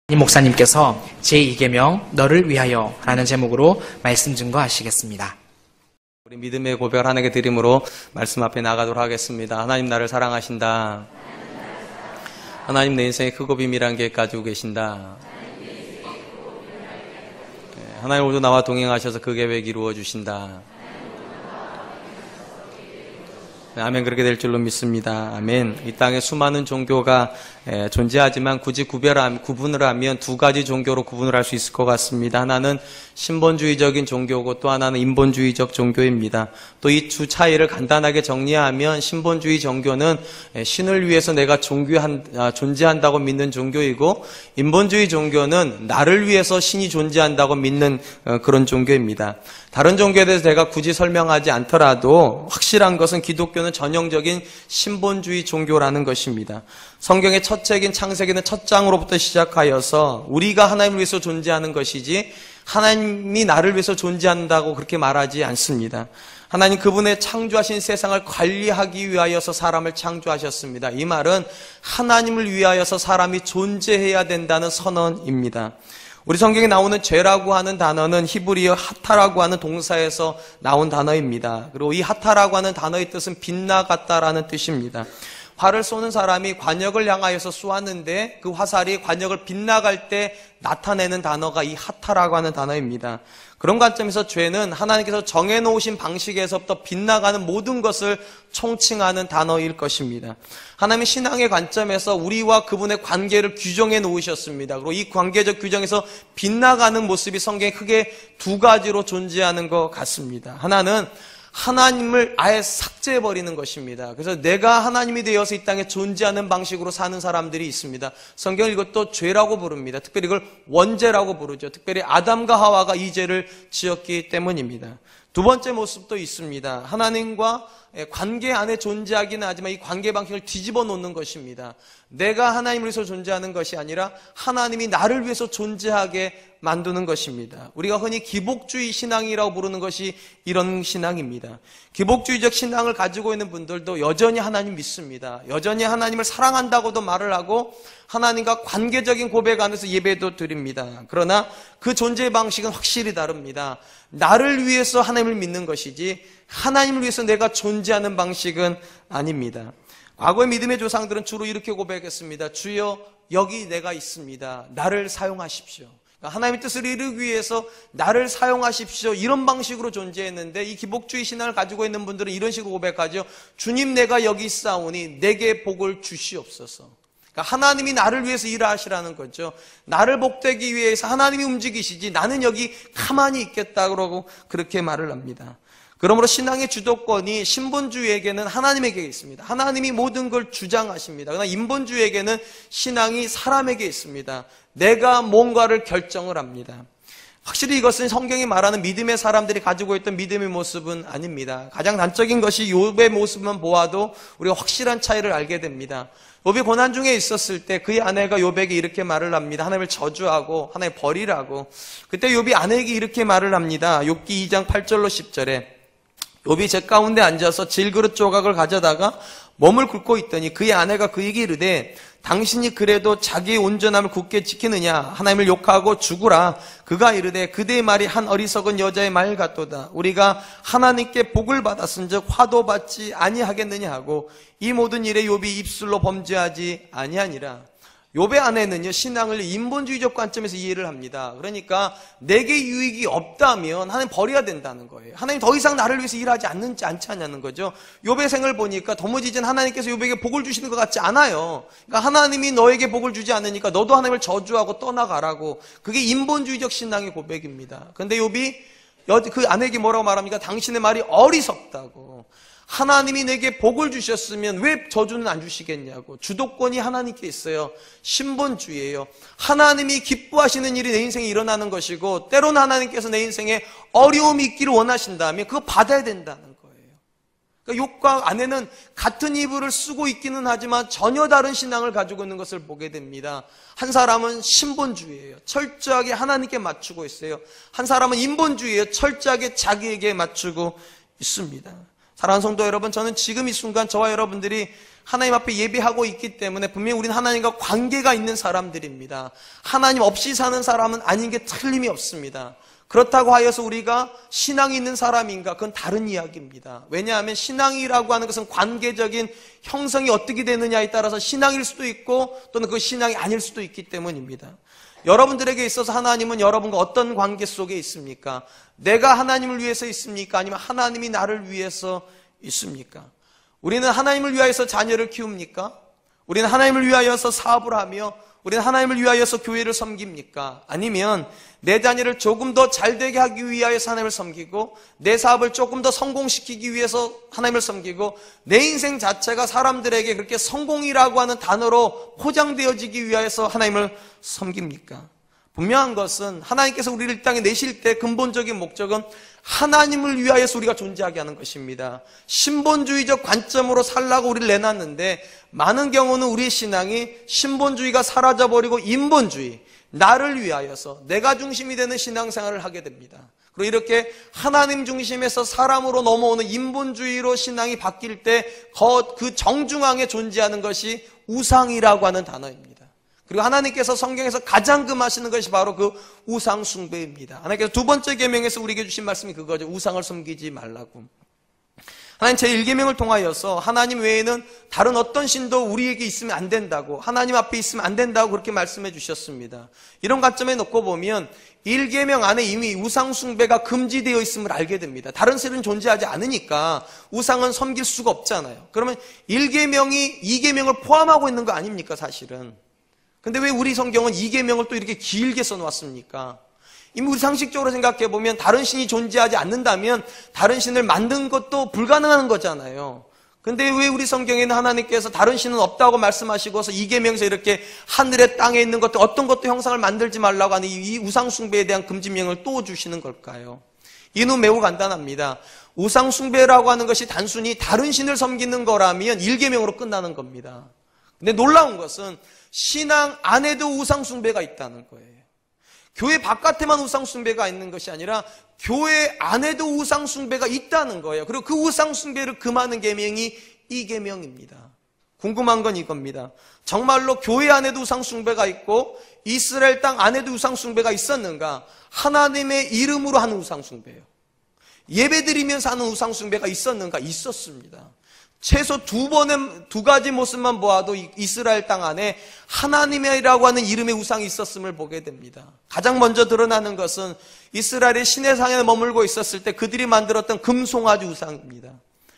이 목사님께서 제2계명 너를 위하여 라는 제목으로 말씀 증거하시겠습니다. 우리 믿음의 고백을 하나님께 드림으로 말씀 앞에 나가도록 하겠습니다. 하나님 나를 사랑하신다. 하나님 내 인생에 크고 비밀한 계획 가지고 계신다. 하나님 오늘 나와 동행하셔서 그 계획 이루어 주신다. 아멘. 그렇게 될 줄로 믿습니다. 아멘. 이 땅에 수많은 종교가 존재하지만 굳이 구분을 하면 두 가지 종교로 구분을 할 수 있을 것 같습니다. 하나는 신본주의적인 종교고 또 하나는 인본주의적 종교입니다. 또 이 두 차이를 간단하게 정리하면 신본주의 종교는 신을 위해서 내가 존재한다고 믿는 종교이고, 인본주의 종교는 나를 위해서 신이 존재한다고 믿는 그런 종교입니다. 다른 종교에 대해서 제가 굳이 설명하지 않더라도 확실한 것은 기독교는 전형적인 신본주의 종교라는 것입니다. 성경의 첫 책인 창세기는 첫 장으로부터 시작하여서 우리가 하나님을 위해서 존재하는 것이지 하나님이 나를 위해서 존재한다고 그렇게 말하지 않습니다. 하나님 그분의 창조하신 세상을 관리하기 위하여서 사람을 창조하셨습니다. 이 말은 하나님을 위하여서 사람이 존재해야 된다는 선언입니다. 우리 성경에 나오는 죄라고 하는 단어는 히브리어 하타라고 하는 동사에서 나온 단어입니다. 그리고 이 하타라고 하는 단어의 뜻은 빗나갔다라는 뜻입니다. 활을 쏘는 사람이 관역을 향하여서 쏘았는데 그 화살이 관역을 빗나갈 때 나타내는 단어가 이 하타라고 하는 단어입니다. 그런 관점에서 죄는 하나님께서 정해놓으신 방식에서부터 빗나가는 모든 것을 총칭하는 단어일 것입니다. 하나님의 신앙의 관점에서 우리와 그분의 관계를 규정해 놓으셨습니다. 그리고 이 관계적 규정에서 빗나가는 모습이 성경에 크게 두 가지로 존재하는 것 같습니다. 하나는 하나님을 아예 삭제해버리는 것입니다. 그래서 내가 하나님이 되어서 이 땅에 존재하는 방식으로 사는 사람들이 있습니다. 성경을 이것도 죄라고 부릅니다. 특별히 이걸 원죄라고 부르죠. 특별히 아담과 하와가 이 죄를 지었기 때문입니다. 두 번째 모습도 있습니다. 하나님과 관계 안에 존재하기는 하지만 이 관계 방식을 뒤집어 놓는 것입니다. 내가 하나님을 위해서 존재하는 것이 아니라 하나님이 나를 위해서 존재하게 만드는 것입니다. 우리가 흔히 기복주의 신앙이라고 부르는 것이 이런 신앙입니다. 기복주의적 신앙을 가지고 있는 분들도 여전히 하나님 믿습니다. 여전히 하나님을 사랑한다고도 말을 하고 하나님과 관계적인 고백 안에서 예배도 드립니다. 그러나 그 존재 방식은 확실히 다릅니다. 나를 위해서 하나님을 믿는 것이지 하나님을 위해서 내가 존재하는 방식은 아닙니다. 과거의 믿음의 조상들은 주로 이렇게 고백했습니다. 주여 여기 내가 있습니다. 나를 사용하십시오. 하나님의 뜻을 이루기 위해서 나를 사용하십시오. 이런 방식으로 존재했는데 이 기복주의 신앙을 가지고 있는 분들은 이런 식으로 고백하죠. 주님 내가 여기 있사오니 내게 복을 주시옵소서. 그러니까 하나님이 나를 위해서 일하시라는 거죠. 나를 복되기 위해서 하나님이 움직이시지 나는 여기 가만히 있겠다 그러고 그렇게 말을 합니다. 그러므로 신앙의 주도권이 신본주의에게는 하나님에게 있습니다. 하나님이 모든 걸 주장하십니다. 그러나 인본주의에게는 신앙이 사람에게 있습니다. 내가 뭔가를 결정을 합니다. 확실히 이것은 성경이 말하는 믿음의 사람들이 가지고 있던 믿음의 모습은 아닙니다. 가장 단적인 것이 욥의 모습만 보아도 우리가 확실한 차이를 알게 됩니다. 욥이 고난 중에 있었을 때 그의 아내가 욥에게 이렇게 말을 합니다. 하나님을 저주하고 하나님 버리라고. 그때 욥이 아내에게 이렇기 말을 합니다. 욥기 2장 8절로 10절에 욥이 제 가운데 앉아서 질그릇 조각을 가져다가 몸을 굽고 있더니 그의 아내가 그에게 이르되 당신이 그래도 자기의 온전함을 굳게 지키느냐 하나님을 욕하고 죽으라. 그가 이르되 그대의 말이 한 어리석은 여자의 말 같도다. 우리가 하나님께 복을 받았은즉 화도 받지 아니하겠느냐 하고 이 모든 일에 욥이 입술로 범죄하지 아니하니라. 욥의 아내는요 신앙을 인본주의적 관점에서 이해를 합니다. 그러니까 내게 유익이 없다면 하나님 버려야 된다는 거예요. 하나님 더 이상 나를 위해서 일하지 않지 않냐는 거죠. 욥의 생을 보니까 도무지 하나님께서 욥에게 복을 주시는 것 같지 않아요. 그러니까 하나님이 너에게 복을 주지 않으니까 너도 하나님을 저주하고 떠나가라고. 그게 인본주의적 신앙의 고백입니다. 그런데 욥이 그 아내에게 뭐라고 말합니까? 당신의 말이 어리석다고. 하나님이 내게 복을 주셨으면 왜 저주는 안 주시겠냐고. 주도권이 하나님께 있어요. 신본주의예요. 하나님이 기뻐하시는 일이 내 인생에 일어나는 것이고 때로는 하나님께서 내 인생에 어려움이 있기를 원하신다면 그거 받아야 된다는 거예요. 그러니까 욥과 아내는 같은 이불을 쓰고 있기는 하지만 전혀 다른 신앙을 가지고 있는 것을 보게 됩니다. 한 사람은 신본주의예요. 철저하게 하나님께 맞추고 있어요. 한 사람은 인본주의예요. 철저하게 자기에게 맞추고 있습니다. 사랑하는 성도 여러분, 저는 지금 이 순간 저와 여러분들이 하나님 앞에 예배하고 있기 때문에 분명히 우리는 하나님과 관계가 있는 사람들입니다. 하나님 없이 사는 사람은 아닌 게 틀림이 없습니다. 그렇다고 하여서 우리가 신앙이 있는 사람인가? 그건 다른 이야기입니다. 왜냐하면 신앙이라고 하는 것은 관계적인 형성이 어떻게 되느냐에 따라서 신앙일 수도 있고 또는 그 신앙이 아닐 수도 있기 때문입니다. 여러분들에게 있어서 하나님은 여러분과 어떤 관계 속에 있습니까? 내가 하나님을 위해서 있습니까? 아니면 하나님이 나를 위해서 있습니까? 우리는 하나님을 위하여서 자녀를 키웁니까? 우리는 하나님을 위하여서 사업을 하며 우리는 하나님을 위하여서 교회를 섬깁니까? 아니면 내 자녀를 조금 더 잘되게 하기 위하여서 하나님을 섬기고 내 사업을 조금 더 성공시키기 위해서 하나님을 섬기고 내 인생 자체가 사람들에게 그렇게 성공이라고 하는 단어로 포장되어지기 위하여서 하나님을 섬깁니까? 분명한 것은 하나님께서 우리를 이 땅에 내실 때 근본적인 목적은 하나님을 위하여서 우리가 존재하게 하는 것입니다. 신본주의적 관점으로 살라고 우리를 내놨는데 많은 경우는 우리의 신앙이 신본주의가 사라져버리고 인본주의, 나를 위하여서 내가 중심이 되는 신앙생활을 하게 됩니다. 그리고 이렇게 하나님 중심에서 사람으로 넘어오는 인본주의로 신앙이 바뀔 때 그 정중앙에 존재하는 것이 우상이라고 하는 단어입니다. 그리고 하나님께서 성경에서 가장 금하시는 것이 바로 그 우상 숭배입니다. 하나님께서 두 번째 계명에서 우리에게 주신 말씀이 그거죠. 우상을 섬기지 말라고. 하나님 제1계명을 통하여서 하나님 외에는 다른 어떤 신도 우리에게 있으면 안 된다고, 하나님 앞에 있으면 안 된다고 그렇게 말씀해 주셨습니다. 이런 관점에 놓고 보면 1계명 안에 이미 우상 숭배가 금지되어 있음을 알게 됩니다. 다른 신은 존재하지 않으니까 우상은 섬길 수가 없잖아요. 그러면 1계명이 2계명을 포함하고 있는 거 아닙니까, 사실은? 근데 왜 우리 성경은 2계명을 또 이렇게 길게 써놓았습니까? 이미 우리 상식적으로 생각해 보면 다른 신이 존재하지 않는다면 다른 신을 만든 것도 불가능한 거잖아요. 근데 왜 우리 성경에는 하나님께서 다른 신은 없다고 말씀하시고서 2계명에서 이렇게 하늘에 땅에 있는 것도 어떤 것도 형상을 만들지 말라고 하는 이 우상 숭배에 대한 금지명을 또 주시는 걸까요? 이는 매우 간단합니다. 우상 숭배라고 하는 것이 단순히 다른 신을 섬기는 거라면 1계명으로 끝나는 겁니다. 근데 놀라운 것은 신앙 안에도 우상 숭배가 있다는 거예요. 교회 바깥에만 우상 숭배가 있는 것이 아니라 교회 안에도 우상 숭배가 있다는 거예요. 그리고 그 우상 숭배를 금하는 계명이 2계명입니다. 궁금한 건 이겁니다. 정말로 교회 안에도 우상 숭배가 있고 이스라엘 땅 안에도 우상 숭배가 있었는가? 하나님의 이름으로 하는 우상 숭배예요. 예배드리면서 하는 우상 숭배가 있었는가? 있었습니다. 최소 두 가지 모습만 보아도 이스라엘 땅 안에 하나님이라고 하는 이름의 우상이 있었음을 보게 됩니다. 가장 먼저 드러나는 것은 이스라엘의 시내산에 머물고 있었을 때 그들이 만들었던 금송아지 우상입니다.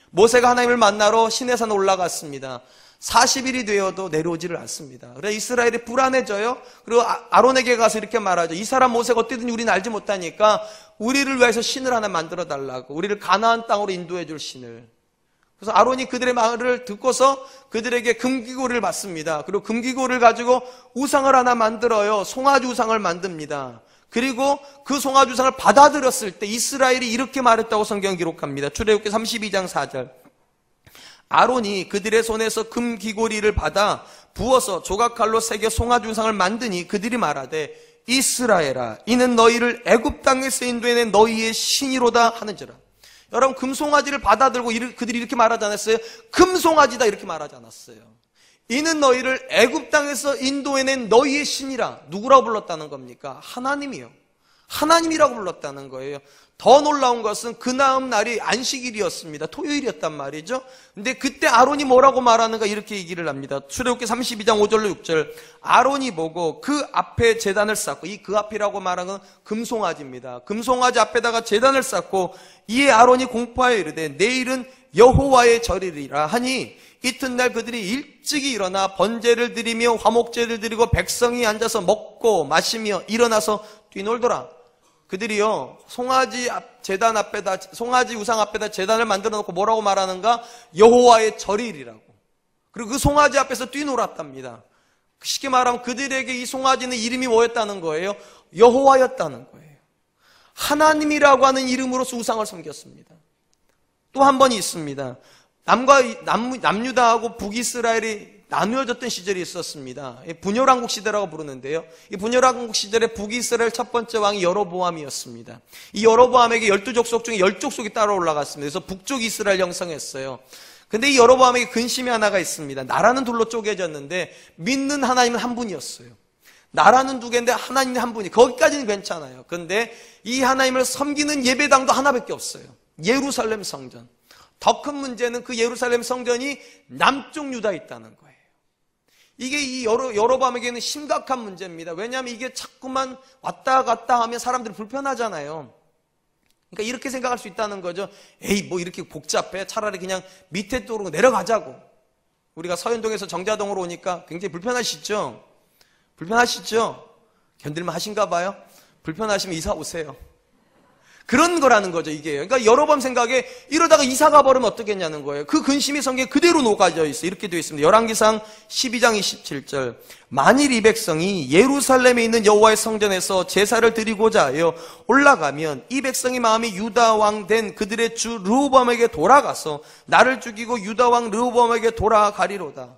모세가 하나님을 만나러 시내산에 올라갔습니다. 40일이 되어도 내려오지를 않습니다. 그래서 이스라엘이 불안해져요. 그리고 아론에게 가서 이렇게 말하죠. 이 사람 모세가 어떻게든 우리는 알지 못하니까 우리를 위해서 신을 하나 만들어 달라고, 우리를 가나안 땅으로 인도해 줄 신을. 그래서 아론이 그들의 말을 듣고서 그들에게 금기고리를 받습니다. 그리고 금기고리를 가지고 우상을 하나 만들어요. 송아지 우상을 만듭니다. 그리고 그 송아지 우상을 받아들였을 때 이스라엘이 이렇게 말했다고 성경 기록합니다. 출애굽기 32장 4절. 아론이 그들의 손에서 금기고리를 받아 부어서 조각칼로 새겨 송아지 우상을 만드니 그들이 말하되 이스라엘아, 이는 너희를 애굽 땅에서 인도해낸 너희의 신이로다 하는지라. 여러분, 금송아지를 받아들고 그들이 이렇게 말하지 않았어요? 금송아지다 이렇게 말하지 않았어요. 이는 너희를 애굽 땅에서 인도해낸 너희의 신이라. 누구라고 불렀다는 겁니까? 하나님이요. 하나님이라고 불렀다는 거예요. 더 놀라운 것은 그 다음 날이 안식일이었습니다. 토요일이었단 말이죠. 근데 그때 아론이 뭐라고 말하는가 이렇게 얘기를 합니다. 출애굽기 32장 5절로 6절. 아론이 보고 그 앞에 제단을 쌓고, 이 그 앞이라고 말하는 건 금송아지입니다. 금송아지 앞에다가 제단을 쌓고 이에 아론이 공포하여 이르되 내일은 여호와의 절이리라 하니 이튿날 그들이 일찍이 일어나 번제를 드리며 화목제를 드리고 백성이 앉아서 먹고 마시며 일어나서 뛰놀더라. 그들이요, 송아지 우상 앞에다 제단을 만들어 놓고 뭐라고 말하는가? 여호와의 절일이라고. 그리고 그 송아지 앞에서 뛰놀았답니다. 쉽게 말하면 그들에게 이 송아지는 이름이 뭐였다는 거예요? 여호와였다는 거예요. 하나님이라고 하는 이름으로서 우상을 섬겼습니다. 또 한 번이 있습니다. 남유다하고 북이스라엘이 나누어졌던 시절이 있었습니다. 분열왕국 시대라고 부르는데요. 이 분열왕국 시절에 북이스라엘 첫 번째 왕이 여로보암이었습니다. 이 여로보암에게 12족속 중에 10족속이 따라 올라갔습니다. 그래서 북쪽 이스라엘 형성했어요. 근데 이 여로보암에게 근심이 하나가 있습니다. 나라는 둘로 쪼개졌는데 믿는 하나님은 한 분이었어요. 나라는 두 개인데 하나님은 한 분이. 거기까지는 괜찮아요. 그런데 이 하나님을 섬기는 예배당도 하나밖에 없어요. 예루살렘 성전. 더 큰 문제는 그 예루살렘 성전이 남쪽 유다에 있다는 거예요. 이게 이 여로보암에게는 심각한 문제입니다. 왜냐하면 이게 자꾸만 왔다 갔다 하면 사람들이 불편하잖아요. 그러니까 이렇게 생각할 수 있다는 거죠. 에이, 뭐 이렇게 복잡해. 차라리 그냥 밑에 쪽으로 내려가자고. 우리가 서현동에서 정자동으로 오니까 굉장히 불편하시죠? 불편하시죠? 견딜만 하신가 봐요? 불편하시면 이사 오세요. 그런 거라는 거죠, 이게. 그러니까 여로보암 생각에 이러다가 이사 가버리면 어떻겠냐는 거예요. 그 근심이 성경에 그대로 녹아져 있어요. 이렇게 되어 있습니다. 열왕기상 12장 27절. 만일 이 백성이 예루살렘에 있는 여호와의 성전에서 제사를 드리고자 하여 올라가면 이 백성의 마음이 유다 왕 된 그들의 주 르호보암에게 돌아가서 나를 죽이고 유다 왕 르호보암에게 돌아가리로다.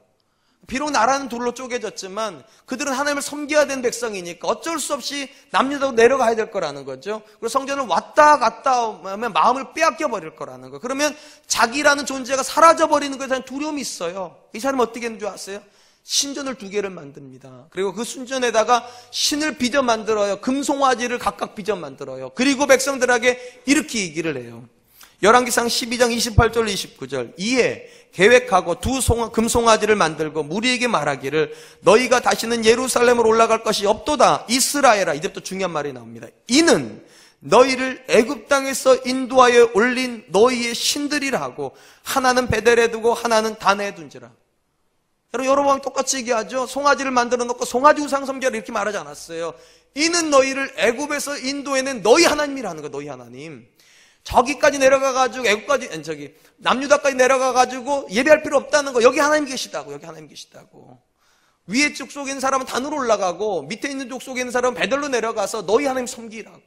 비록 나라는 둘로 쪼개졌지만 그들은 하나님을 섬겨야 되는 백성이니까 어쩔 수 없이 남유다로 내려가야 될 거라는 거죠. 그리고 성전을 왔다 갔다 하면 마음을 빼앗겨 버릴 거라는 거예요. 그러면 자기라는 존재가 사라져 버리는 것에 대한 두려움이 있어요. 이 사람은 어떻게 했는 줄 아세요? 신전을 2개를 만듭니다. 그리고 그 신전에다가 신을 빚어 만들어요. 금송아지를 각각 빚어 만들어요. 그리고 백성들에게 이렇게 얘기를 해요. 열왕기상 12장 28절 29절. 이에 계획하고 2 금송아지를 만들고 무리에게 말하기를 너희가 다시는 예루살렘으로 올라갈 것이 없도다. 이스라엘아. 이제부터 중요한 말이 나옵니다. 이는 너희를 애굽 땅에서 인도하여 올린 너희의 신들이라 하고 하나는 베델에 두고 하나는 단에 둔지라. 여러분, 여로보암이 똑같이 얘기하죠. 송아지를 만들어 놓고 송아지 우상 섬겨라 이렇게 말하지 않았어요. 이는 너희를 애굽에서 인도해낸 너희 하나님이라는 거예요. 너희 하나님. 저기까지 내려가가지고 남유다까지 내려가가지고 예배할 필요 없다는 거. 여기 하나님 계시다고. 여기 하나님 계시다고. 위에 쪽 속에 있는 사람은 단으로 올라가고 밑에 있는 쪽 속에 있는 사람은 베델로 내려가서 너희 하나님 섬기라고.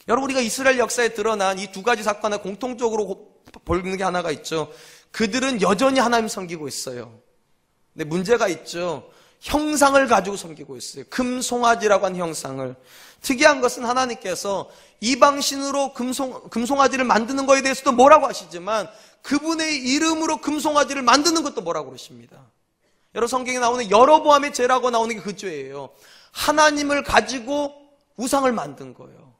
여러분, 우리가 이스라엘 역사에 드러난 이 2가지 사건에 공통적으로 보이는 게 하나가 있죠. 그들은 여전히 하나님 섬기고 있어요. 근데 문제가 있죠. 형상을 가지고 섬기고 있어요. 금송아지라고 하는 형상을. 특이한 것은 하나님께서 이방신으로 금송아지를 만드는 것에 대해서도 뭐라고 하시지만 그분의 이름으로 금송아지를 만드는 것도 뭐라고 그러십니다. 여러분, 성경에 나오는 여로보암의 죄라고 나오는 게 그 죄예요. 하나님을 가지고 우상을 만든 거예요.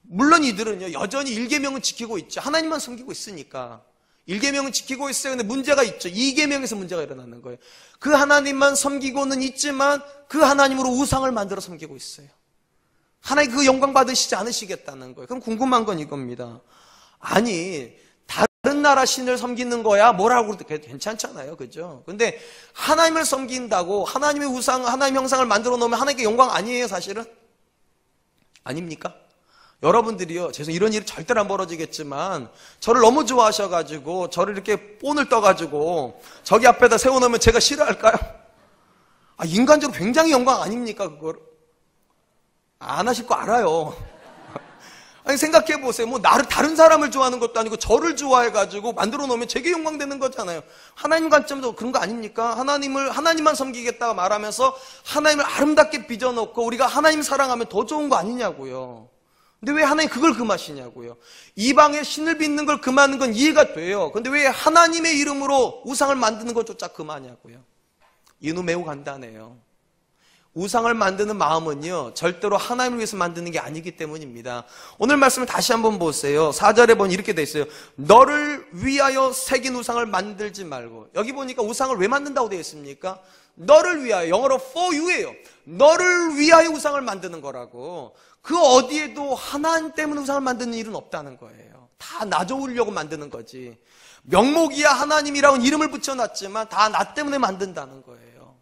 물론 이들은요, 여전히 1계명은 지키고 있죠. 하나님만 섬기고 있으니까 1계명은 지키고 있어요. 근데 문제가 있죠. 2계명에서 문제가 일어나는 거예요. 그 하나님만 섬기고는 있지만 그 하나님으로 우상을 만들어 섬기고 있어요. 하나님 그 영광 받으시지 않으시겠다는 거예요. 그럼 궁금한 건 이겁니다. 아니, 다른 나라 신을 섬기는 거야 뭐라고 해도 괜찮잖아요. 그죠? 근데 하나님을 섬긴다고 하나님의 우상, 하나님 형상을 만들어 놓으면 하나님께 영광 아니에요, 사실은? 아닙니까? 여러분들이요, 죄송 이런 일이 절대로 안 벌어지겠지만 저를 너무 좋아하셔가지고 저를 이렇게 본을 떠가지고 저기 앞에다 세워놓으면 제가 싫어할까요? 인간적으로 굉장히 영광 아닙니까? 그걸 안 하실 거 알아요. 아니, 생각해 보세요. 뭐 나를 다른 사람을 좋아하는 것도 아니고 저를 좋아해가지고 만들어 놓으면 제게 영광되는 거잖아요. 하나님 관점도 그런 거 아닙니까? 하나님만 섬기겠다고 말하면서 하나님을 아름답게 빚어놓고 우리가 하나님 사랑하면 더 좋은 거 아니냐고요. 근데 왜 하나님 그걸 금하시냐고요. 이방의 신을 빚는 걸 금하는 건 이해가 돼요. 근데 왜 하나님의 이름으로 우상을 만드는 것조차 금하냐고요. 이유는 매우 간단해요. 우상을 만드는 마음은요, 절대로 하나님을 위해서 만드는 게 아니기 때문입니다. 오늘 말씀을 다시 한번 보세요. 4절에 보니 이렇게 돼 있어요. 너를 위하여 새긴 우상을 만들지 말고. 여기 보니까 우상을 왜 만든다고 되어 있습니까? 너를 위하여, 영어로 for you예요. 너를 위하여 우상을 만드는 거라고. 그 어디에도 하나님 때문에 우상을 만드는 일은 없다는 거예요. 다 나 좋으려고 만드는 거지. 명목이야 하나님이라고 이름을 붙여놨지만 다 나 때문에 만든다는 거예요.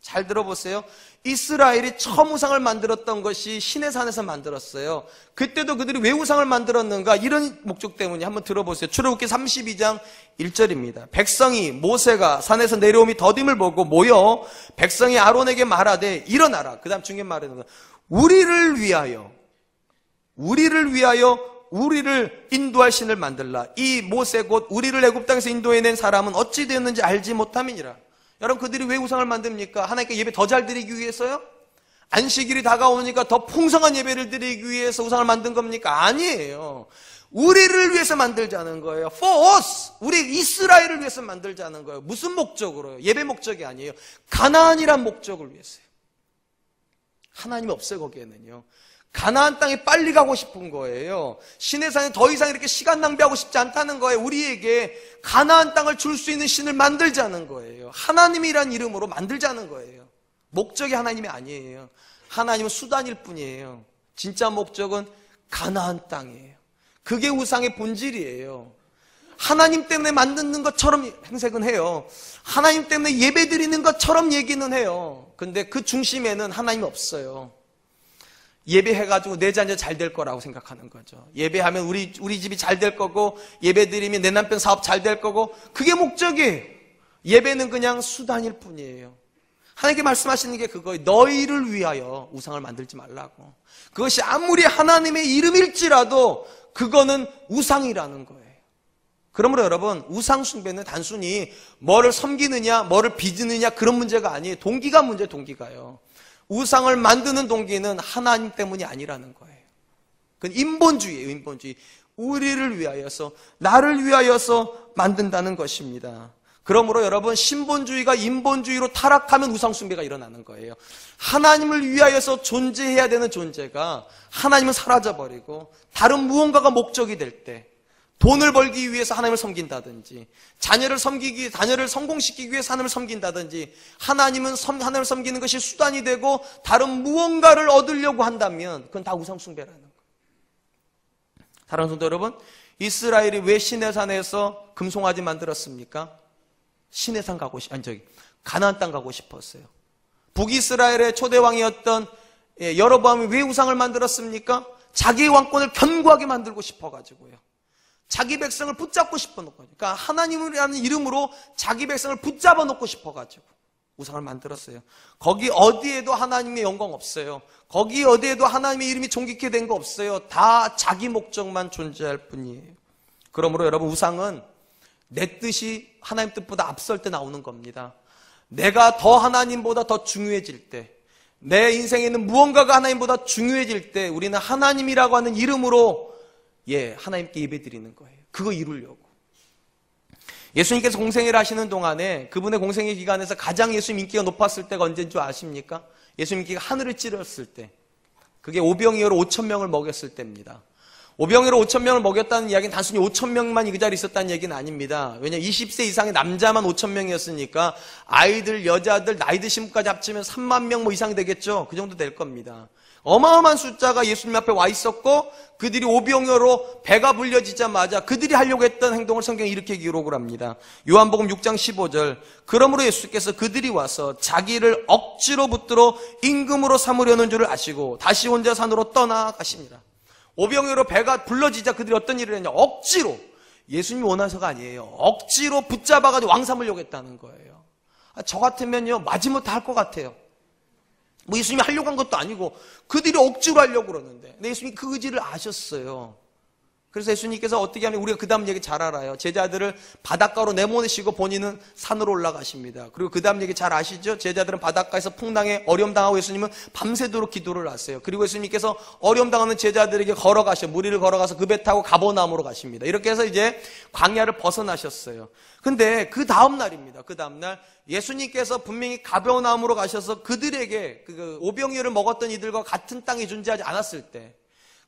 잘 들어보세요. 이스라엘이 처음 우상을 만들었던 것이 시내산에서 만들었어요. 그때도 그들이 왜 우상을 만들었는가? 이런 목적 때문에 한번 들어보세요. 출애굽기 32장 1절입니다. 백성이 모세가 산에서 내려옴이 더딤을 보고 모여 백성이 아론에게 말하되 일어나라. 그 다음 중요한 말은 우리를 위하여 우리를 인도할 신을 만들라. 이 모세 곧 우리를 애굽 땅에서 인도해낸 사람은 어찌 되었는지 알지 못함이니라. 여러분, 그들이 왜 우상을 만듭니까? 하나님께 예배 더 잘 드리기 위해서요? 안식일이 다가오니까 더 풍성한 예배를 드리기 위해서 우상을 만든 겁니까? 아니에요. 우리를 위해서 만들자는 거예요. For us. 우리 이스라엘을 위해서 만들자는 거예요. 무슨 목적으로요? 예배 목적이 아니에요. 가나안이란 목적을 위해서요. 하나님이 없어요, 거기에는요. 가나안 땅에 빨리 가고 싶은 거예요. 시내산에 더 이상 이렇게 시간 낭비하고 싶지 않다는 거예요. 우리에게 가나안 땅을 줄 수 있는 신을 만들자는 거예요. 하나님이란 이름으로 만들자는 거예요. 목적이 하나님이 아니에요. 하나님은 수단일 뿐이에요. 진짜 목적은 가나안 땅이에요. 그게 우상의 본질이에요. 하나님 때문에 만드는 것처럼 행색은 해요. 하나님 때문에 예배 드리는 것처럼 얘기는 해요. 근데 그 중심에는 하나님이 없어요. 예배해가지고 내 자녀 잘 될 거라고 생각하는 거죠. 예배하면 우리 집이 잘 될 거고, 예배 드리면 내 남편 사업 잘 될 거고, 그게 목적이에요. 예배는 그냥 수단일 뿐이에요. 하나님께 말씀하시는 게 그거예요. 너희를 위하여 우상을 만들지 말라고. 그것이 아무리 하나님의 이름일지라도 그거는 우상이라는 거예요. 그러므로 여러분, 우상 숭배는 단순히 뭐를 섬기느냐, 뭐를 빚느냐 그런 문제가 아니에요. 동기가 문제, 동기가요. 우상을 만드는 동기는 하나님 때문이 아니라는 거예요. 그건 인본주의예요, 인본주의. 우리를 위하여서, 나를 위하여서 만든다는 것입니다. 그러므로 여러분, 신본주의가 인본주의로 타락하면 우상숭배가 일어나는 거예요. 하나님을 위하여서 존재해야 되는 존재가 하나님은 사라져버리고 다른 무언가가 목적이 될 때, 돈을 벌기 위해서 하나님을 섬긴다든지, 자녀를 성공시키기 위해서 하나님을 섬긴다든지, 하나님을 섬기는 것이 수단이 되고 다른 무언가를 얻으려고 한다면 그건 다 우상숭배라는 거예요. 사랑하는 성도 여러분, 이스라엘이 왜 시내산에서 금송아지 만들었습니까? 시내산 가나안 땅 가고 싶었어요. 북이스라엘의 초대왕이었던 여로보암이 왜 우상을 만들었습니까? 자기의 왕권을 견고하게 만들고 싶어가지고요. 자기 백성을 붙잡고 싶어 놓고, 그러니까 하나님이라는 이름으로 자기 백성을 붙잡아 놓고 싶어가지고 우상을 만들었어요. 거기 어디에도 하나님의 영광 없어요. 거기 어디에도 하나님의 이름이 존귀케 된 거 없어요. 다 자기 목적만 존재할 뿐이에요. 그러므로 여러분, 우상은 내 뜻이 하나님 뜻보다 앞설 때 나오는 겁니다. 내가 더 하나님보다 더 중요해질 때, 내 인생에 있는 무언가가 하나님보다 중요해질 때 우리는 하나님이라고 하는 이름으로 하나님께 예배드리는 거예요. 그거 이루려고. 예수님께서 공생애를 하시는 동안에 그분의 공생애 기간에서 가장 예수님 인기가 높았을 때가 언제인 줄 아십니까? 예수님 인기가 하늘을 찌르었을 때. 그게 오병이어로 5,000명을 먹였을 때입니다. 오병이어로 5,000명을 먹였다는 이야기는 단순히 5,000명만이 그 자리에 있었다는 얘기는 아닙니다. 왜냐하면 20세 이상의 남자만 5,000명이었으니까 아이들, 여자들, 나이 드신 분까지 합치면 3만 명 이상 되겠죠. 그 정도 될 겁니다. 어마어마한 숫자가 예수님 앞에 와 있었고, 그들이 오병이어로 배가 불려지자마자 그들이 하려고 했던 행동을 성경에 이렇게 기록을 합니다. 요한복음 6장 15절. 그러므로 예수께서 그들이 와서 자기를 억지로 붙들어 임금으로 삼으려는 줄을 아시고 다시 혼자 산으로 떠나가십니다. 오병이어로 배가 불러지자 그들이 어떤 일을 했냐? 억지로. 예수님이 원하서가 아니에요. 억지로 붙잡아가지고 왕 삼으려고 했다는 거예요. 저 같으면요, 마지못해 할 것 같아요. 뭐 예수님이 하려고 한 것도 아니고 그들이 억지로 하려고 그러는데, 근데 예수님이 그 의지를 아셨어요. 그래서 예수님께서 어떻게 하면 우리가 그 다음 얘기 잘 알아요. 제자들을 바닷가로 내보내시고 본인은 산으로 올라가십니다. 그리고 그 다음 얘기 잘 아시죠? 제자들은 바닷가에서 풍랑에 어려움당하고 예수님은 밤새도록 기도를 하세요. 그리고 예수님께서 어려움당하는 제자들에게 무리를 걸어가서 그 배 타고 가버나움으로 가십니다. 이렇게 해서 이제 광야를 벗어나셨어요. 근데 그 다음 날입니다. 그 다음 날 예수님께서 분명히 가버나움으로 가셔서 그들에게 그 오병이어를 먹었던 이들과 같은 땅이 존재하지 않았을 때,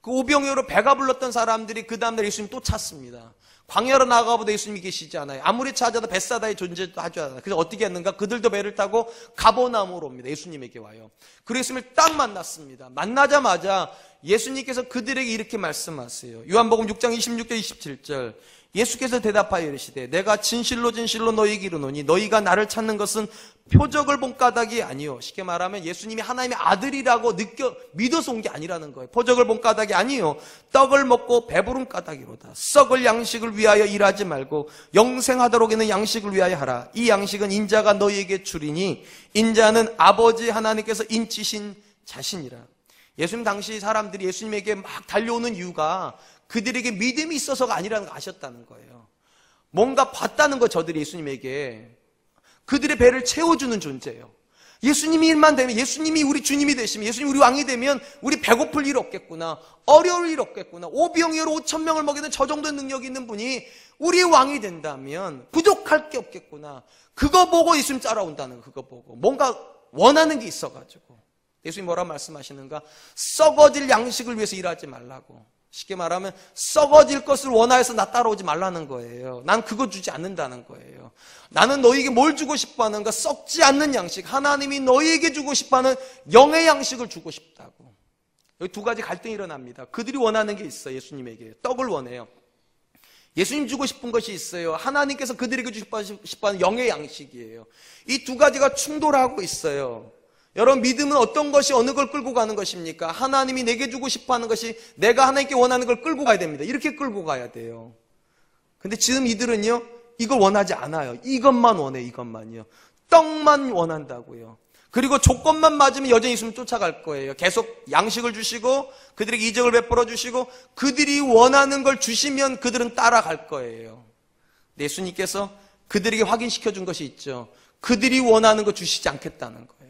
그 오병이어로 배가 불렀던 사람들이 그 다음날 예수님 또 찾습니다. 광야로 나가보다 예수님이 계시지 않아요. 아무리 찾아도 벳사다에 존재도 하지 않아요. 그래서 어떻게 했는가? 그들도 배를 타고 가버나움으로 옵니다. 예수님에게 와요. 그리고 예수님을 딱 만났습니다. 만나자마자 예수님께서 그들에게 이렇게 말씀하세요. 요한복음 6장 26절 27절. 예수께서 대답하여 이르시되 내가 진실로 진실로 너희에게 이르노니 너희가 나를 찾는 것은 표적을 본 까닭이 아니요. 쉽게 말하면 예수님이 하나님의 아들이라고 믿어서 온 게 아니라는 거예요. 표적을 본 까닭이 아니요. 떡을 먹고 배부른 까닭이로다. 썩을 양식을 위하여 일하지 말고 영생하도록 있는 양식을 위하여 하라. 이 양식은 인자가 너희에게 주리니 인자는 아버지 하나님께서 인치신 자신이라. 예수님 당시 사람들이 예수님에게 막 달려오는 이유가 그들에게 믿음이 있어서가 아니라는 걸 아셨다는 거예요. 뭔가 봤다는 거, 저들이 예수님에게. 그들의 배를 채워주는 존재예요. 예수님이 일만 되면, 예수님이 우리 주님이 되시면, 예수님이 우리 왕이 되면 우리 배고플 일 없겠구나, 어려울 일 없겠구나, 오병이어로 5,000명을 먹이는 저 정도의 능력이 있는 분이 우리 왕이 된다면 부족할 게 없겠구나. 그거 보고 예수님 따라온다는 거, 그거 보고 뭔가 원하는 게 있어가지고. 예수님 뭐라 말씀하시는가? 썩어질 양식을 위해서 일하지 말라고. 쉽게 말하면 썩어질 것을 원하여서 나 따라오지 말라는 거예요. 난 그거 주지 않는다는 거예요. 나는 너희에게 뭘 주고 싶어 하는가? 썩지 않는 양식, 하나님이 너희에게 주고 싶어하는 영의 양식을 주고 싶다고. 여기 두 가지 갈등이 일어납니다. 그들이 원하는 게 있어요. 예수님에게 떡을 원해요. 예수님 주고 싶은 것이 있어요. 하나님께서 그들에게 주고 싶어하는 영의 양식이에요. 이 두 가지가 충돌하고 있어요. 여러분, 믿음은 어떤 것이 어느 걸 끌고 가는 것입니까? 하나님이 내게 주고 싶어하는 것이 내가 하나님께 원하는 걸 끌고 가야 됩니다. 이렇게 끌고 가야 돼요. 근데 지금 이들은요, 이걸 원하지 않아요. 이것만 원해, 이것만요. 떡만 원한다고요. 그리고 조건만 맞으면 여전히 예수님 쫓아갈 거예요. 계속 양식을 주시고 그들에게 이적을 베풀어 주시고 그들이 원하는 걸 주시면 그들은 따라갈 거예요. 예수님께서 그들에게 확인시켜 준 것이 있죠. 그들이 원하는 거 주시지 않겠다는 거예요.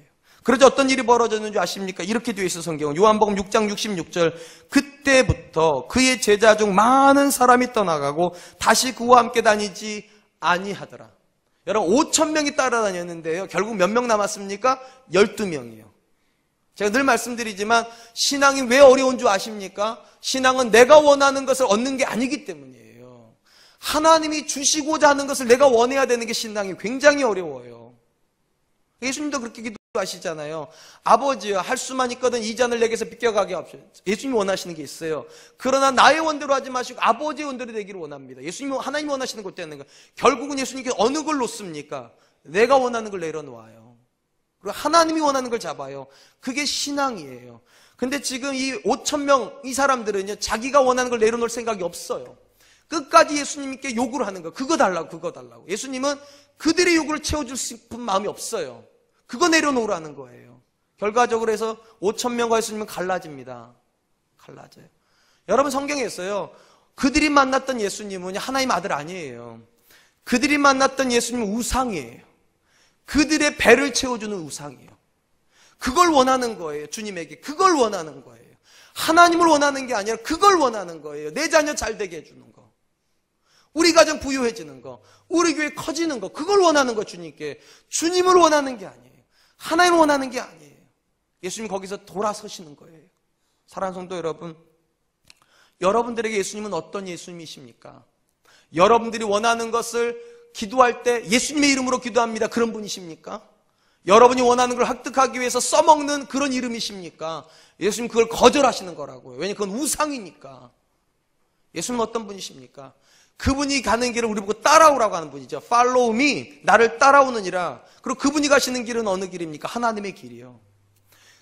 그러자 어떤 일이 벌어졌는지 아십니까? 이렇게 되어 있어, 성경은. 요한복음 6장 66절. 그때부터 그의 제자 중 많은 사람이 떠나가고 다시 그와 함께 다니지 아니하더라. 여러분, 5,000명이 따라다녔는데요, 결국 몇 명 남았습니까? 12명이요. 제가 늘 말씀드리지만 신앙이 왜 어려운 줄 아십니까? 신앙은 내가 원하는 것을 얻는 게 아니기 때문이에요. 하나님이 주시고자 하는 것을 내가 원해야 되는 게 신앙이 굉장히 어려워요. 예수님도 그렇게 기도하시잖아요. 아버지여, 할 수만 있거든 이 잔을 내게서 비껴가게 하옵소서. 예수님이 원하시는 게 있어요. 그러나 나의 원대로 하지 마시고 아버지의 원대로 되기를 원합니다. 예수님이, 하나님이 원하시는 것 되는 거. 결국은 예수님께 어느 걸 놓습니까? 내가 원하는 걸 내려놓아요. 그리고 하나님이 원하는 걸 잡아요. 그게 신앙이에요. 근데 지금 이 5,000명 이 사람들은요, 자기가 원하는 걸 내려놓을 생각이 없어요. 끝까지 예수님께 요구를 하는 거. 그거 달라고, 그거 달라고. 예수님은 그들의 요구를 채워줄 싶은 마음이 없어요. 그거 내려놓으라는 거예요. 결과적으로 해서 5,000명과 예수님은 갈라집니다. 갈라져요. 여러분, 성경에 있어요. 그들이 만났던 예수님은 하나님 아들 아니에요. 그들이 만났던 예수님은 우상이에요. 그들의 배를 채워주는 우상이에요. 그걸 원하는 거예요. 주님에게 그걸 원하는 거예요. 하나님을 원하는 게 아니라 그걸 원하는 거예요. 내 자녀 잘 되게 해주는 거, 우리 가정 부유해지는 거, 우리 교회 커지는 거, 그걸 원하는 거. 주님께, 주님을 원하는 게 아니에요. 하나님을 원하는 게 아니에요. 예수님 거기서 돌아서시는 거예요. 사랑하는 성도 여러분, 여러분들에게 예수님은 어떤 예수님이십니까? 여러분들이 원하는 것을 기도할 때 예수님의 이름으로 기도합니다, 그런 분이십니까? 여러분이 원하는 걸 획득하기 위해서 써먹는 그런 이름이십니까? 예수님 그걸 거절하시는 거라고요. 왜냐하면 그건 우상이니까. 예수님은 어떤 분이십니까? 그분이 가는 길을 우리 보고 따라오라고 하는 분이죠. Follow me, 나를 따라오느니라. 그리고 그분이 가시는 길은 어느 길입니까? 하나님의 길이요.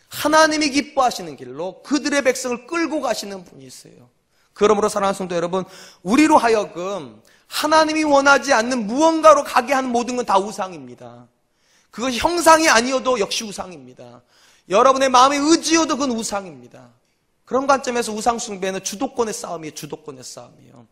하나님이 기뻐하시는 길로 그들의 백성을 끌고 가시는 분이세요. 그러므로 사랑하는 성도 여러분, 우리로 하여금 하나님이 원하지 않는 무언가로 가게 하는 모든 건 다 우상입니다. 그것이 형상이 아니어도 역시 우상입니다. 여러분의 마음의 의지여도 그건 우상입니다. 그런 관점에서 우상 숭배는 주도권의 싸움이에요. 주도권의 싸움이에요.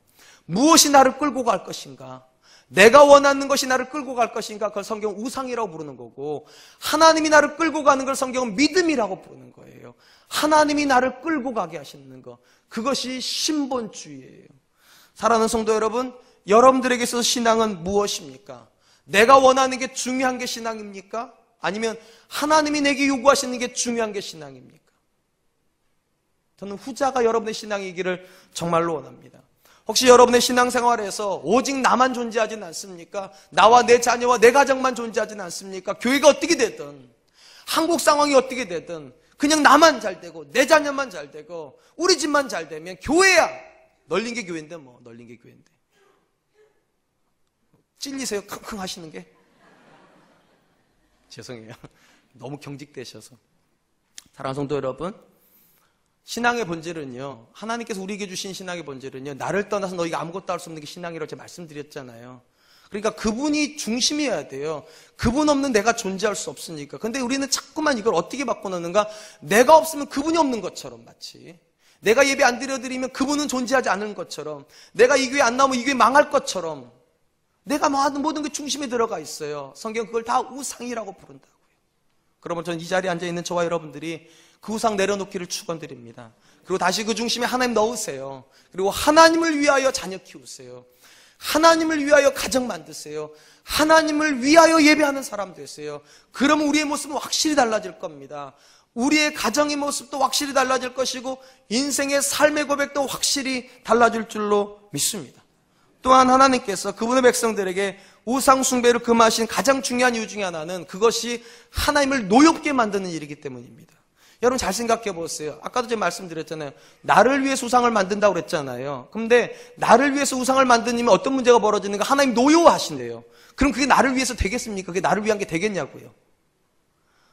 무엇이 나를 끌고 갈 것인가? 내가 원하는 것이 나를 끌고 갈 것인가? 그걸 성경은 우상이라고 부르는 거고, 하나님이 나를 끌고 가는 걸 성경은 믿음이라고 부르는 거예요. 하나님이 나를 끌고 가게 하시는 것, 그것이 신본주의예요. 사랑하는 성도 여러분, 여러분들에게 있어서 신앙은 무엇입니까? 내가 원하는 게 중요한 게 신앙입니까? 아니면 하나님이 내게 요구하시는 게 중요한 게 신앙입니까? 저는 후자가 여러분의 신앙이기를 정말로 원합니다. 혹시 여러분의 신앙생활에서 오직 나만 존재하지는 않습니까? 나와 내 자녀와 내 가정만 존재하지는 않습니까? 교회가 어떻게 되든, 한국 상황이 어떻게 되든 그냥 나만 잘 되고 내 자녀만 잘 되고 우리 집만 잘 되면 교회야. 널린 게 교회인데 뭐, 널린 게 교회인데. 찔리세요? 킁킁 하시는 게? 죄송해요. 너무 경직되셔서. 사랑하는 성도 여러분, 신앙의 본질은요, 하나님께서 우리에게 주신 신앙의 본질은요, 나를 떠나서 너희가 아무것도 할 수 없는 게 신앙이라고 제가 말씀드렸잖아요. 그러니까 그분이 중심이어야 돼요. 그분 없는 내가 존재할 수 없으니까. 근데 우리는 자꾸만 이걸 어떻게 바꿔놓는가? 내가 없으면 그분이 없는 것처럼, 마치 내가 예배 안 드려드리면 그분은 존재하지 않은 것처럼, 내가 이 교회 안 나오면 이 교회 망할 것처럼, 내가 모든 게 중심에 들어가 있어요. 성경 그걸 다 우상이라고 부른다고요. 그러면 전 이 자리에 앉아있는 저와 여러분들이 그 우상 내려놓기를 축원드립니다. 그리고 다시 그 중심에 하나님 넣으세요. 그리고 하나님을 위하여 자녀 키우세요. 하나님을 위하여 가정 만드세요. 하나님을 위하여 예배하는 사람 되세요. 그러면 우리의 모습은 확실히 달라질 겁니다. 우리의 가정의 모습도 확실히 달라질 것이고 인생의 삶의 고백도 확실히 달라질 줄로 믿습니다. 또한 하나님께서 그분의 백성들에게 우상 숭배를 금하신 가장 중요한 이유 중에 하나는 그것이 하나님을 노엽게 만드는 일이기 때문입니다. 여러분 잘 생각해 보세요. 아까도 제가 말씀드렸잖아요. 나를 위해서 우상을 만든다고 그랬잖아요. 근데 나를 위해서 우상을 만드면 어떤 문제가 벌어지는가? 하나님 노여워하신대요. 그럼 그게 나를 위해서 되겠습니까? 그게 나를 위한 게 되겠냐고요.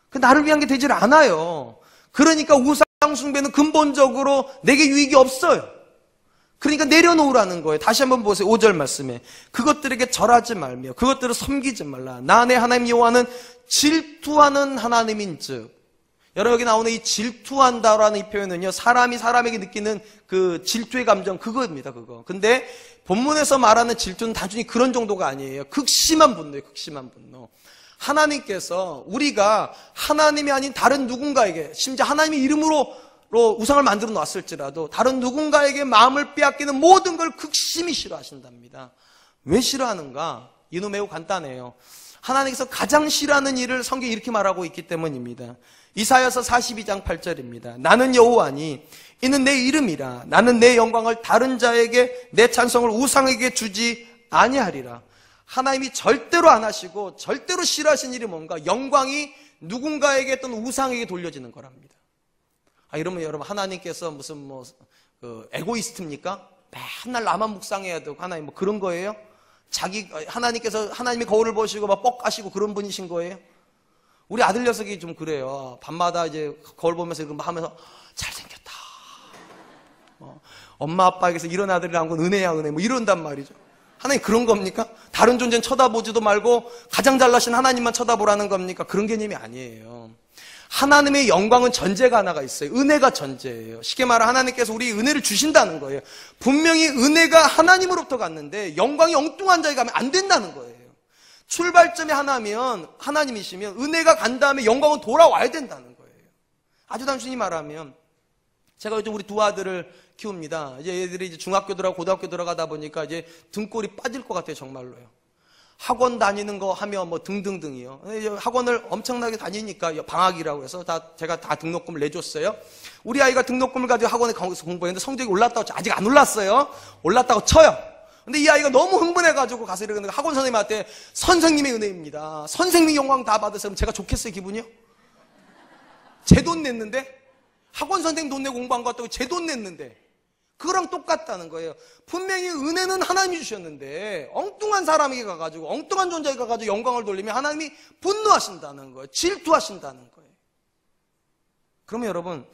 그 나를 위한 게 되질 않아요. 그러니까 우상 숭배는 근본적으로 내게 유익이 없어요. 그러니까 내려놓으라는 거예요. 다시 한번 보세요. 5절 말씀에 그것들에게 절하지 말며 그것들을 섬기지 말라. 나 내 하나님 여호와는 질투하는 하나님인즉. 여러분 여기 나오는 이 질투한다라는 이 표현은요, 사람이 사람에게 느끼는 그 질투의 감정 그거입니다. 그거. 근데 본문에서 말하는 질투는 단순히 그런 정도가 아니에요. 극심한 분노예요. 극심한 분노. 하나님께서 우리가 하나님이 아닌 다른 누군가에게, 심지어 하나님의 이름으로 우상을 만들어 놨을지라도 다른 누군가에게 마음을 빼앗기는 모든 걸 극심히 싫어하신답니다. 왜 싫어하는가? 이유는 매우 간단해요. 하나님께서 가장 싫어하는 일을 성경에 이렇게 말하고 있기 때문입니다. 이사야서 42장 8절입니다. 나는 여호와니 이는 내 이름이라. 나는 내 영광을 다른 자에게 내 찬송을 우상에게 주지 아니하리라. 하나님이 절대로 안 하시고 절대로 싫어하신 일이 뭔가? 영광이 누군가에게 또는 우상에게 돌려지는 거랍니다. 이러면 여러분 하나님께서 무슨 에고이스트입니까? 맨날 나만 묵상해야 되고 하나님 그런 거예요? 하나님께서 하나님의 거울을 보시고 막 뻑가시고 그런 분이신 거예요? 우리 아들 녀석이 좀 그래요. 밤마다 이제 거울 보면서 이거 하면서 잘생겼다. 엄마 아빠에게서 이런 아들이 나온 건 은혜야 은혜 이런단 말이죠. 하나님 그런 겁니까? 다른 존재는 쳐다보지도 말고 가장 잘나신 하나님만 쳐다보라는 겁니까? 그런 개념이 아니에요. 하나님의 영광은 전제가 하나가 있어요. 은혜가 전제예요. 쉽게 말하면 하나님께서 우리 은혜를 주신다는 거예요. 분명히 은혜가 하나님으로부터 갔는데 영광이 엉뚱한 자에게 가면 안 된다는 거예요. 출발점이 하나면 하나님이시면 은혜가 간 다음에 영광은 돌아와야 된다는 거예요. 아주 단순히 말하면 제가 요즘 우리 두 아들을 키웁니다. 이제 얘들이 이제 중학교 들어가고 고등학교 들어가다 보니까 이제 등골이 빠질 것 같아요. 정말로요. 학원 다니는 거 하면 등등등이요. 학원을 엄청나게 다니니까 방학이라고 해서 제가 다 등록금을 내줬어요. 우리 아이가 등록금을 가지고 학원에 가서 공부했는데 성적이 올랐다고 아직 안 올랐어요. 올랐다고 쳐요. 근데 이 아이가 너무 흥분해가지고 가서 이러는 학원 선생님한테 선생님의 은혜입니다. 선생님 영광 다 받으세요. 제가 좋겠어요, 기분이요? 제 돈 냈는데? 학원 선생님 돈 내고 공부한 것 같다고 제 돈 냈는데? 그거랑 똑같다는 거예요. 분명히 은혜는 하나님이 주셨는데 엉뚱한 사람에게 가가지고 엉뚱한 존재에게 가가지고 영광을 돌리면 하나님이 분노하신다는 거예요. 질투하신다는 거예요. 그러면 여러분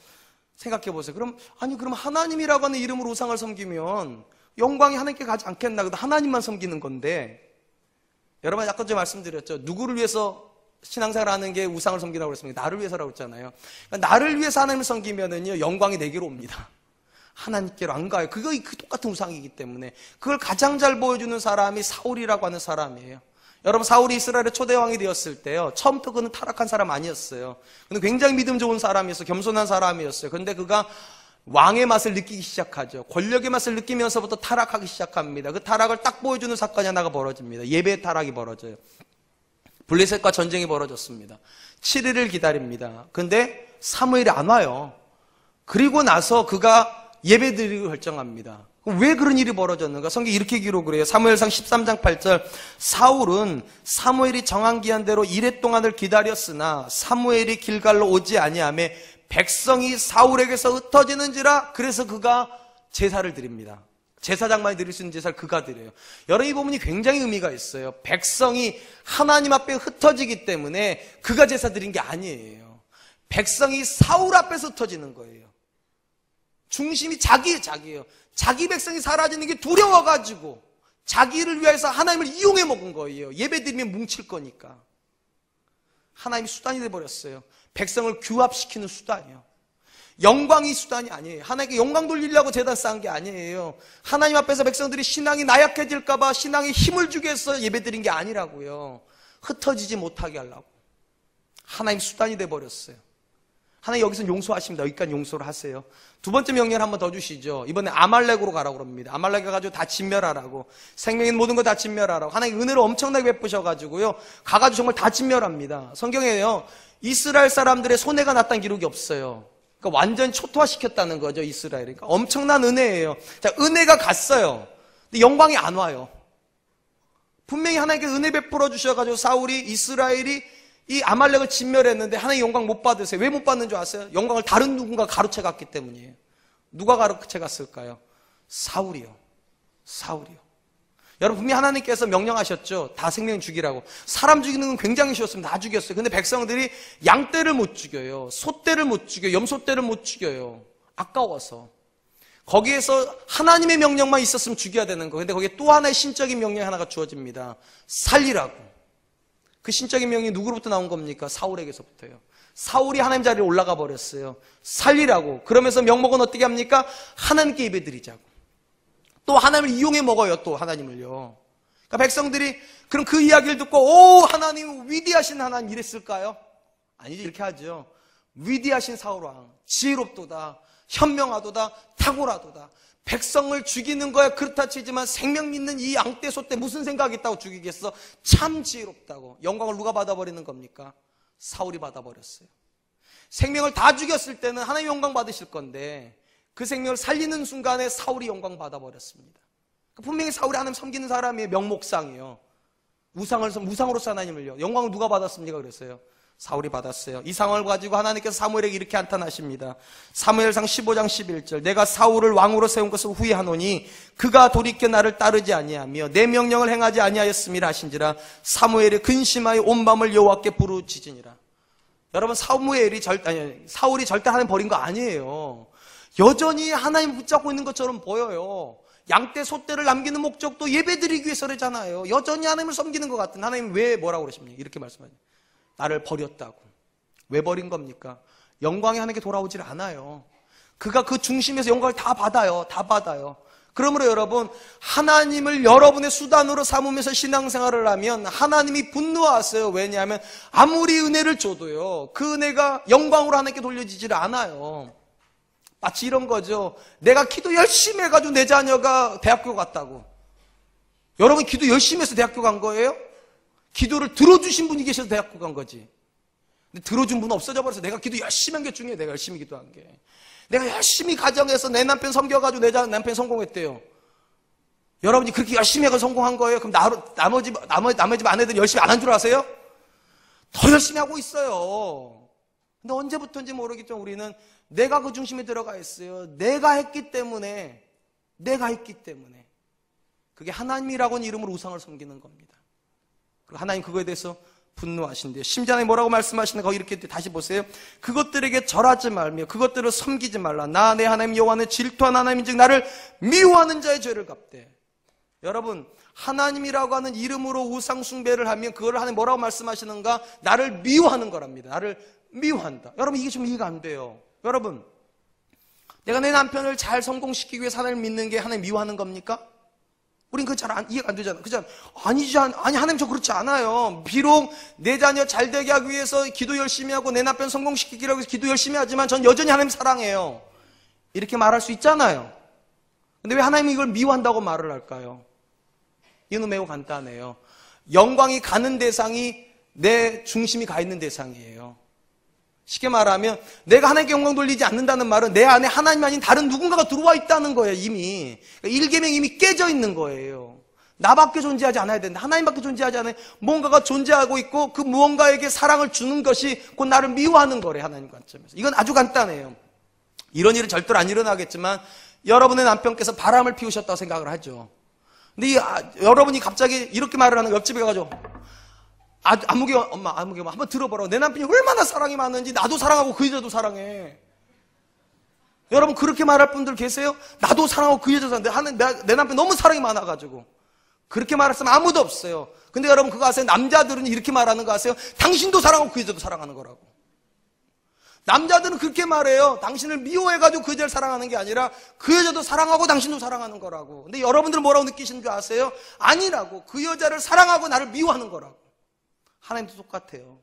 생각해 보세요. 그럼 하나님이라고 하는 이름으로 우상을 섬기면 영광이 하나님께 가지 않겠나? 하나님만 섬기는 건데 여러분 아까 전에 말씀드렸죠. 누구를 위해서 신앙생활 하는 게 우상을 섬기라고 그랬습니다. 나를 위해서라고 했잖아요. 그러니까 나를 위해서 하나님을 섬기면은요 영광이 내게로 옵니다. 하나님께로 안 가요. 그거 똑같은 우상이기 때문에 그걸 가장 잘 보여주는 사람이 사울이라고 하는 사람이에요. 여러분 사울이 이스라엘의 초대왕이 되었을 때요 처음부터 그는 타락한 사람 아니었어요. 그는 굉장히 믿음 좋은 사람이었어요. 겸손한 사람이었어요. 그런데 그가 왕의 맛을 느끼기 시작하죠. 권력의 맛을 느끼면서부터 타락하기 시작합니다. 그 타락을 딱 보여주는 사건이 하나가 벌어집니다. 예배의 타락이 벌어져요. 블레셋과 전쟁이 벌어졌습니다. 7일을 기다립니다. 근데 사무엘이 안 와요. 그리고 나서 그가 예배드리고 결정합니다. 왜 그런 일이 벌어졌는가? 성경이 이렇게 기록을 해요. 사무엘상 13장 8절 사울은 사무엘이 정한 기한대로 이레 동안을 기다렸으나 사무엘이 길갈로 오지 아니하며 백성이 사울에게서 흩어지는지라 그래서 그가 제사를 드립니다. 제사장만이 드릴 수 있는 제사를 그가 드려요. 여러분 이 부분이 굉장히 의미가 있어요. 백성이 하나님 앞에 흩어지기 때문에 그가 제사 드린 게 아니에요. 백성이 사울 앞에서 흩어지는 거예요. 중심이 자기예요. 자기 백성이 사라지는 게 두려워가지고 자기를 위해서 하나님을 이용해 먹은 거예요. 예배드리면 뭉칠 거니까. 하나님이 수단이 돼버렸어요. 백성을 규합시키는 수단이요. 영광이 수단이 아니에요. 하나님께 영광 돌리려고 제단 쌓은 게 아니에요. 하나님 앞에서 백성들이 신앙이 나약해질까봐 신앙에 힘을 주기 위해서 예배드린 게 아니라고요. 흩어지지 못하게 하려고. 하나님 수단이 돼버렸어요. 하나님 여기서 용서하십니다. 여기까지 용서를 하세요. 두 번째 명령을 한 번 더 주시죠. 이번에 아말렉으로 가라고 그럽니다. 아말렉 가가지고 다 진멸하라고. 생명 있는 모든 거 다 진멸하라고. 하나님 은혜를 엄청나게 베푸셔가지고요. 가가지고 정말 다 진멸합니다. 성경에요. 이스라엘 사람들의 손해가 났다는 기록이 없어요. 그러니까 완전히 초토화시켰다는 거죠, 이스라엘이. 그러니까 엄청난 은혜예요. 자, 은혜가 갔어요. 근데 영광이 안 와요. 분명히 하나님께서 은혜 베풀어 주셔가지고 이스라엘이 이 아말렉을 진멸했는데 하나님 영광 못 받으세요. 왜 못 받는 줄 아세요? 영광을 다른 누군가 가로채 갔기 때문이에요. 누가 가로채 갔을까요? 사울이요. 여러분, 분명히 하나님께서 명령하셨죠. 다 생명 죽이라고. 사람 죽이는 건 굉장히 쉬웠습니다. 다 죽였어요. 근데 백성들이 양떼를 못 죽여요. 소떼를 못 죽여요. 염소떼를 못 죽여요. 아까워서. 거기에서 하나님의 명령만 있었으면 죽여야 되는 거. 근데 거기에 또 하나의 신적인 명령이 하나가 주어집니다. 살리라고. 그 신적인 명령이 누구로부터 나온 겁니까? 사울에게서부터요. 사울이 하나님 자리에 올라가 버렸어요. 살리라고. 그러면서 명목은 어떻게 합니까? 하나님께 예배드리자고. 또 하나님을 이용해 먹어요. 또 하나님을요. 그러니까 백성들이 그럼 그 이야기를 듣고 오, 하나님 위대하신 하나님 이랬을까요? 아니지. 이렇게 하죠. 위대하신 사울왕 지혜롭도다, 현명하도다, 탁월하도다. 백성을 죽이는 거야 그렇다 치지만 생명 믿는 이 양떼 소떼 무슨 생각이 있다고 죽이겠어? 참 지혜롭다고. 영광을 누가 받아버리는 겁니까? 사울이 받아버렸어요. 생명을 다 죽였을 때는 하나님 영광 받으실 건데 그 생명을 살리는 순간에 사울이 영광 받아버렸습니다. 분명히 사울이 하나님 섬기는 사람이에요. 명목상이요. 우상으로서 하나님을요. 영광을 누가 받았습니까? 그랬어요. 사울이 받았어요. 이 상황을 가지고 하나님께서 사무엘에게 이렇게 한탄하십니다. 사무엘상 15장 11절. 내가 사울을 왕으로 세운 것을 후회하노니 그가 돌이켜 나를 따르지 아니하며 내 명령을 행하지 아니하였음이라 하신지라. 사무엘이 근심하여 온 밤을 여호와께 부르짖으니라. 여러분, 사울이 절대 하나님 버린 거 아니에요. 여전히 하나님 붙잡고 있는 것처럼 보여요. 양떼 소떼를 남기는 목적도 예배드리기 위해서잖아요. 여전히 하나님을 섬기는 것 같은. 하나님 왜 뭐라고 그러십니까? 이렇게 말씀하죠. 나를 버렸다고. 왜 버린 겁니까? 영광이 하나님께 돌아오질 않아요. 그가 그 중심에서 영광을 다 받아요. 다 받아요. 그러므로 여러분, 하나님을 여러분의 수단으로 삼으면서 신앙생활을 하면 하나님이 분노하세요. 왜냐하면 아무리 은혜를 줘도요, 그 은혜가 영광으로 하나님께 돌려지질 않아요. 마치 이런 거죠. 내가 기도 열심히 해가지고 내 자녀가 대학교 갔다고. 여러분, 기도 열심히 해서 대학교 간 거예요? 기도를 들어주신 분이 계셔서 대학교 간 거지. 근데 들어준 분은 없어져 버려서 내가 기도 열심히 한 게 중요해. 내가 열심히 기도한 게. 내가 열심히 가정에서 내 남편 섬겨가지고 내 남편이 성공했대요. 여러분이 그렇게 열심히 해서 성공한 거예요? 그럼 나머지 집 아내들이 열심히 안 한 줄 아세요? 더 열심히 하고 있어요. 근데 언제부터인지 모르겠지만 우리는 내가 그 중심에 들어가 있어요. 내가 했기 때문에. 그게 하나님이라고는 이름으로 우상을 섬기는 겁니다. 하나님 그거에 대해서 분노하신대요. 심지어 뭐라고 말씀하시는가? 거기 이렇게 다시 보세요. 그것들에게 절하지 말며 그것들을 섬기지 말라. 나 내 하나님 여호와는 질투한 하나님인즉 나를 미워하는 자의 죄를 갚되. 여러분, 하나님이라고 하는 이름으로 우상 숭배를 하면 그걸 하나님 뭐라고 말씀하시는가? 나를 미워하는 거랍니다. 나를 미워한다. 여러분, 이게 좀 이해가 안 돼요. 여러분, 내가 내 남편을 잘 성공시키기 위해서 하나님을 믿는 게 하나님 미워하는 겁니까? 우린 그거 잘 이해가 안 되잖아. 그죠? 아니, 하나님 저 그렇지 않아요. 비록 내 자녀 잘 되게 하기 위해서 기도 열심히 하고 내 남편 성공시키기라고 해서 기도 열심히 하지만 전 여전히 하나님 사랑해요. 이렇게 말할 수 있잖아요. 근데 왜 하나님이 이걸 미워한다고 말을 할까요? 이유는 매우 간단해요. 영광이 가는 대상이 내 중심이 가 있는 대상이에요. 쉽게 말하면 내가 하나님께 영광 돌리지 않는다는 말은 내 안에 하나님 아닌 다른 누군가가 들어와 있다는 거예요. 이미 일계명이 이미 깨져 있는 거예요. 나밖에 존재하지 않아야 된다. 하나님밖에 존재하지 않아요. 뭔가가 존재하고 있고 그 무언가에게 사랑을 주는 것이 곧 나를 미워하는 거래. 하나님 관점에서. 이건 아주 간단해요. 이런 일은 절대로 안 일어나겠지만 여러분의 남편께서 바람을 피우셨다고 생각을 하죠. 근데 여러분이 갑자기 이렇게 말을 하는 거 옆집에 가가지고 아무개 엄마 한번 들어보라고. 내 남편이 얼마나 사랑이 많은지 나도 사랑하고 그 여자도 사랑해. 여러분, 그렇게 말할 분들 계세요? 나도 사랑하고 그 여자도 사랑해. 내 남편 너무 사랑이 많아가지고. 그렇게 말할 사람 아무도 없어요. 근데 여러분 그거 아세요? 남자들은 이렇게 말하는 거 아세요? 당신도 사랑하고 그 여자도 사랑하는 거라고. 남자들은 그렇게 말해요. 당신을 미워해가지고 그 여자를 사랑하는 게 아니라 그 여자도 사랑하고 당신도 사랑하는 거라고. 근데 여러분들은 뭐라고 느끼시는 줄 아세요? 아니라고. 그 여자를 사랑하고 나를 미워하는 거라고. 하나님도 똑같아요.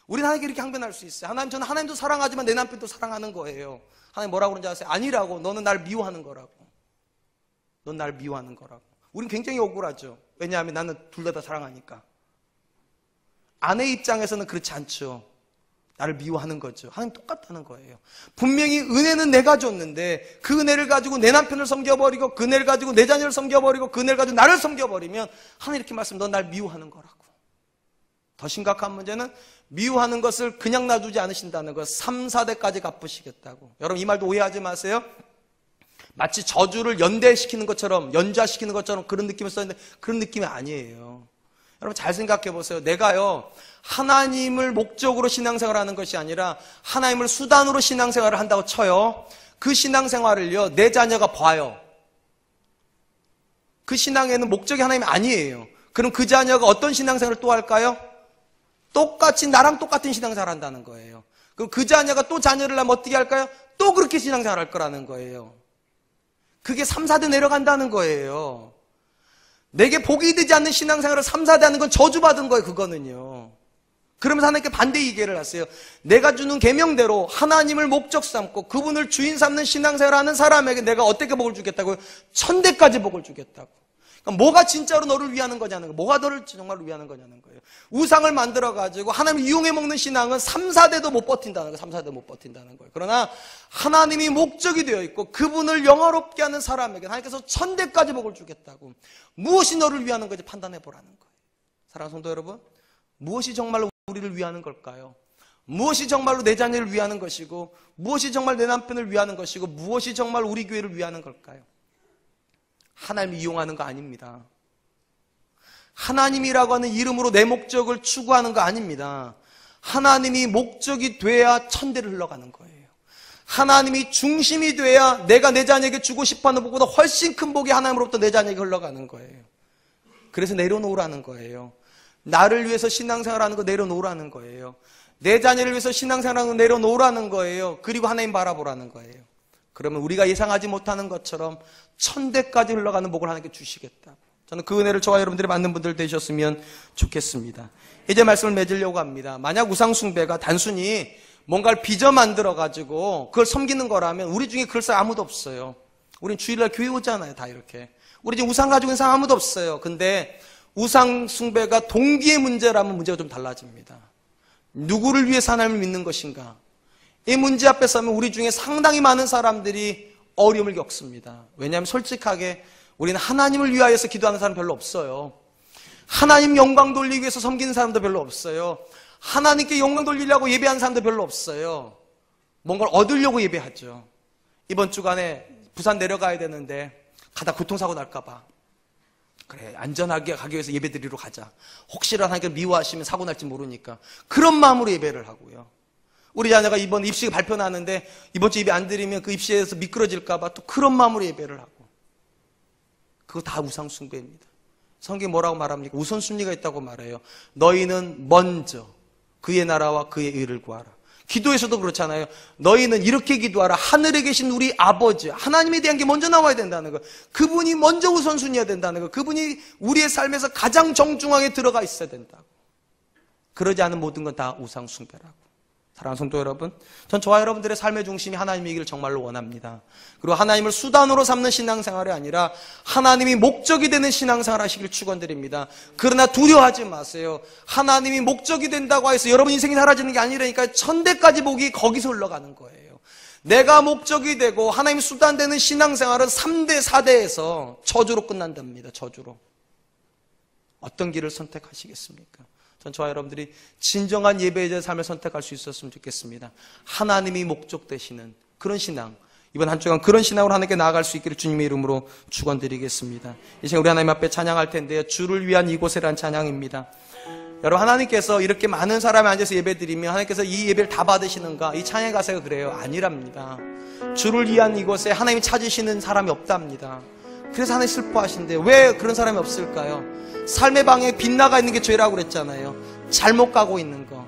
우리는 하나님께 이렇게 항변할 수 있어요. 하나님, 저는 하나님도 사랑하지만 내 남편도 사랑하는 거예요. 하나님 뭐라고 그러는지 아세요? 아니라고. 너는 날 미워하는 거라고. 넌 날 미워하는 거라고. 우린 굉장히 억울하죠. 왜냐하면 나는 둘 다 사랑하니까. 아내 입장에서는 그렇지 않죠. 나를 미워하는 거죠. 하나님 똑같다는 거예요. 분명히 은혜는 내가 줬는데 그 은혜를 가지고 내 남편을 섬겨버리고 그 은혜를 가지고 내 자녀를 섬겨버리고 그 은혜를 가지고 나를 섬겨버리면 하나님 이렇게 말씀, 넌 날 미워하는 거라고. 더 심각한 문제는 미워하는 것을 그냥 놔두지 않으신다는 것. 3, 4대까지 갚으시겠다고. 여러분 이 말도 오해하지 마세요. 마치 저주를 연대시키는 것처럼, 연좌시키는 것처럼 그런 느낌을 썼는데 그런 느낌이 아니에요. 여러분 잘 생각해 보세요. 내가요, 하나님을 목적으로 신앙생활을 하는 것이 아니라 하나님을 수단으로 신앙생활을 한다고 쳐요. 그 신앙생활을요, 내 자녀가 봐요. 그 신앙에는 목적이 하나님이 아니에요. 그럼 그 자녀가 어떤 신앙생활을 또 할까요? 똑같이 나랑 똑같은 신앙생활을 한다는 거예요. 그럼 그 자녀가 또 자녀를 하면 어떻게 할까요? 또 그렇게 신앙생활을 할 거라는 거예요. 그게 3, 4대 내려간다는 거예요. 내게 복이 되지 않는 신앙생활을 3, 4대 하는 건 저주받은 거예요, 그거는요. 그러면서 하나님께 반대 얘기를 하세요. 내가 주는 계명대로 하나님을 목적 삼고 그분을 주인 삼는 신앙생활을 하는 사람에게 내가 어떻게 복을 주겠다고요? 1000대까지 복을 주겠다고. 그러니까 뭐가 진짜로 너를 위하는 거냐는 거예요. 뭐가 너를 정말로 위하는 거냐는 거예요. 우상을 만들어가지고 하나님을 이용해 먹는 신앙은 3, 4대도 못 버틴다는 거예요. 3, 4대 못 버틴다는 거예요. 그러나 하나님이 목적이 되어 있고 그분을 영화롭게 하는 사람에게 하나님께서 1000대까지 복을 주겠다고. 무엇이 너를 위하는 건지 판단해 보라는 거예요. 사랑하는 성도 여러분, 무엇이 정말로 우리를 위하는 걸까요? 무엇이 정말로 내 자녀를 위하는 것이고 무엇이 정말 내 남편을 위하는 것이고 무엇이 정말 우리 교회를 위하는 걸까요? 하나님을 이용하는 거 아닙니다. 하나님이라고 하는 이름으로 내 목적을 추구하는 거 아닙니다. 하나님이 목적이 돼야 1000대를 흘러가는 거예요. 하나님이 중심이 돼야 내가 내 자녀에게 주고 싶어하는 복보다 훨씬 큰 복이 하나님으로부터 내 자녀에게 흘러가는 거예요. 그래서 내려놓으라는 거예요. 나를 위해서 신앙생활하는 거 내려놓으라는 거예요. 내 자녀를 위해서 신앙생활하는 거 내려놓으라는 거예요. 그리고 하나님 바라보라는 거예요. 그러면 우리가 예상하지 못하는 것처럼 1000대까지 흘러가는 복을 하나님께 주시겠다. 저는 그 은혜를 저와 여러분들이 받는 분들 되셨으면 좋겠습니다. 이제 말씀을 맺으려고 합니다. 만약 우상숭배가 단순히 뭔가를 빚어 만들어가지고 그걸 섬기는 거라면 우리 중에 그럴 사람 아무도 없어요. 우린 주일날 교회 오잖아요, 다 이렇게. 우리 지금 우상 가지고 있는 사람 아무도 없어요. 근데 우상숭배가 동기의 문제라면 문제가 좀 달라집니다. 누구를 위해서 하나님을 믿는 것인가? 이 문제 앞에 서면 우리 중에 상당히 많은 사람들이 어려움을 겪습니다. 왜냐하면 솔직하게 우리는 하나님을 위하여서 기도하는 사람 별로 없어요. 하나님 영광 돌리기 위해서 섬기는 사람도 별로 없어요. 하나님께 영광 돌리려고 예배하는 사람도 별로 없어요. 뭔가를 얻으려고 예배하죠. 이번 주간에 부산 내려가야 되는데 가다 교통사고 날까 봐. 그래, 안전하게 가기 위해서 예배 드리러 가자. 혹시라도 하나님께 미워하시면 사고 날지 모르니까 그런 마음으로 예배를 하고요. 우리 자녀가 이번 입시가 발표 나는데 이번 주 예배 안 드리면 그 입시에서 미끄러질까 봐 또 그런 마음으로 예배를 하고. 그거 다 우상숭배입니다. 성경이 뭐라고 말합니까? 우선순위가 있다고 말해요. 너희는 먼저 그의 나라와 그의 의를 구하라. 기도에서도 그렇잖아요. 너희는 이렇게 기도하라. 하늘에 계신 우리 아버지, 하나님에 대한 게 먼저 나와야 된다는 거. 그분이 먼저 우선순위여야 된다는 거. 그분이 우리의 삶에서 가장 정중하게 들어가 있어야 된다고. 그러지 않은 모든 건 다 우상숭배라고. 사랑하는 성도 여러분, 전 저와 여러분들의 삶의 중심이 하나님이기를 정말로 원합니다. 그리고 하나님을 수단으로 삼는 신앙생활이 아니라 하나님이 목적이 되는 신앙생활 하시길 축원드립니다. 그러나 두려워하지 마세요. 하나님이 목적이 된다고 해서 여러분 인생이 사라지는 게 아니라니까 1000대까지 복이 거기서 흘러가는 거예요. 내가 목적이 되고 하나님 수단 되는 신앙생활은 3대, 4대에서 저주로 끝난답니다. 저주로. 어떤 길을 선택하시겠습니까? 전 저와 여러분들이 진정한 예배의 삶을 선택할 수 있었으면 좋겠습니다. 하나님이 목적 되시는 그런 신앙, 이번 한 주간 그런 신앙으로 하나님께 나아갈 수 있기를 주님의 이름으로 축원드리겠습니다. 이 시간 우리 하나님 앞에 찬양할 텐데요. 주를 위한 이곳에란 찬양입니다. 여러분, 하나님께서 이렇게 많은 사람이 앉아서 예배드리면 하나님께서 이 예배를 다 받으시는가? 이 찬양 가사가 그래요. 아니랍니다. 주를 위한 이곳에 하나님이 찾으시는 사람이 없답니다. 그래서 하나님 슬퍼하신대요. 왜 그런 사람이 없을까요? 삶의 방에 빗나가 있는 게 죄라고 그랬잖아요. 잘못 가고 있는 거.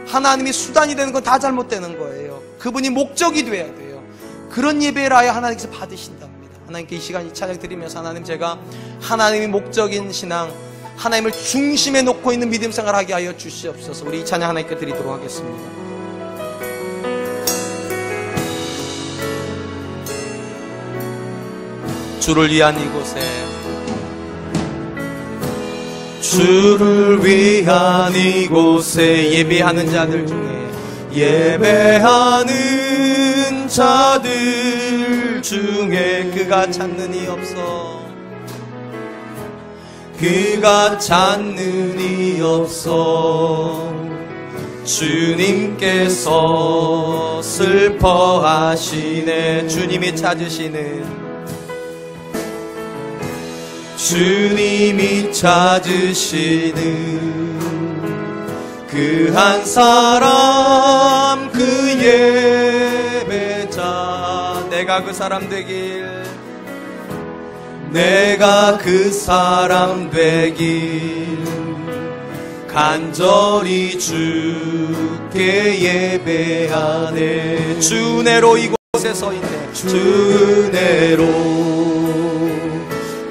하나님이 수단이 되는 건 다 잘못되는 거예요. 그분이 목적이 돼야 돼요. 그런 예배를 하여 하나님께서 받으신답니다. 하나님께 이 시간 이 찬양 드리면서 하나님, 제가 하나님이 목적인 신앙, 하나님을 중심에 놓고 있는 믿음 생활하게 하여 주시옵소서. 우리 이 찬양 하나님께 드리도록 하겠습니다. 주를 위한 이곳에, 주를 위한 이곳에 예배하는 자들 중에, 예배하는 자들 중에 그가 찾는 이 없어, 그가 찾는 이 없어. 주님께서 슬퍼하시네. 주님이 찾으시는, 주님이 찾으시는 그 한 사람, 그 예배자. 내가 그 사람 되길, 내가 그 사람 되길, 간절히 주께 예배하네. 주 은혜로 이곳에 서 있네. 주 은혜로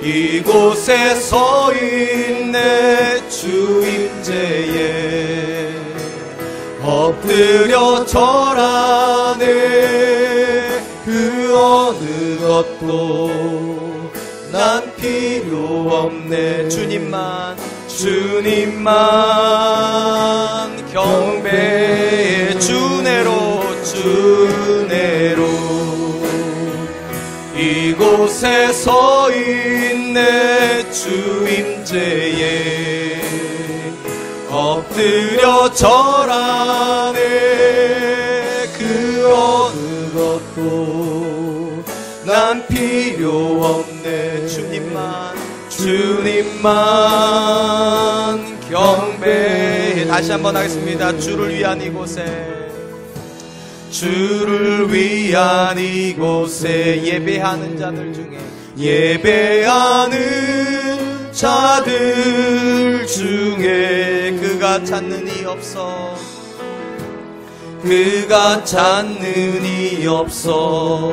이곳에 서 있네. 주 임재에 엎드려 절하네. 그 어느 것도 난 필요 없네. 주님만, 주님만 경배해. 주 은혜로, 주 은혜로 이곳에 서 있네. 주 임재에 엎드려 절하네. 그 어느 것도 난 필요 없네. 주님만, 주님만 경배해. 다시 한번 하겠습니다. 주를 위한 이곳에, 주를 위한 이곳에 예배하는 자들 중에, 예배하는 자들 중에 그가 찾는 이 없어, 그가 찾는 이 없어.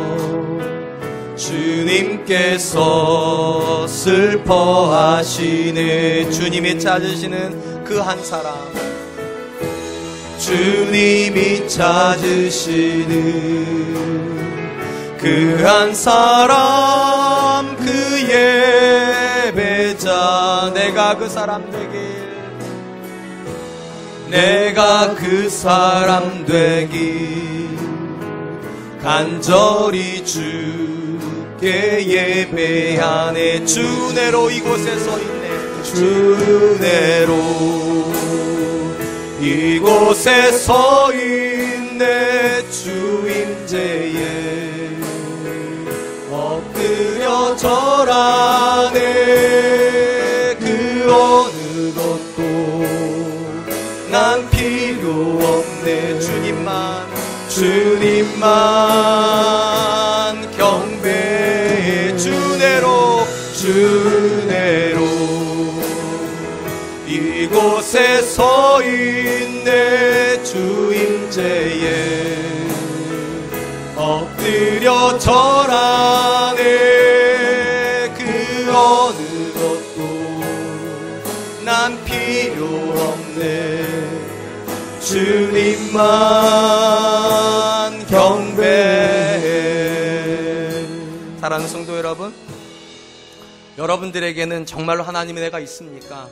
주님께서 슬퍼하시네. 주님이 찾으시는 그 한 사람, 주님이 찾으시는 그 한 사람, 그 예배자. 내가 그 사람 되길, 내가 그 사람 되길, 간절히 주께 예배하네. 주 은혜로 이곳에 서 있네. 주 은혜로 이곳에 서 있네. 주 임재에 엎드려 절하네. 그 어느 것도 난 필요 없네. 주님만, 주님만 경배해. 주 은혜로, 주 은혜로 이곳에 서 있네. 주 임재에 엎드려 절하네. 그 어느 것도 난 필요 없네. 주님만 경배해. 사랑하는 성도 여러분, 여러분들에게는 정말로 하나님의 은혜가 있습니까?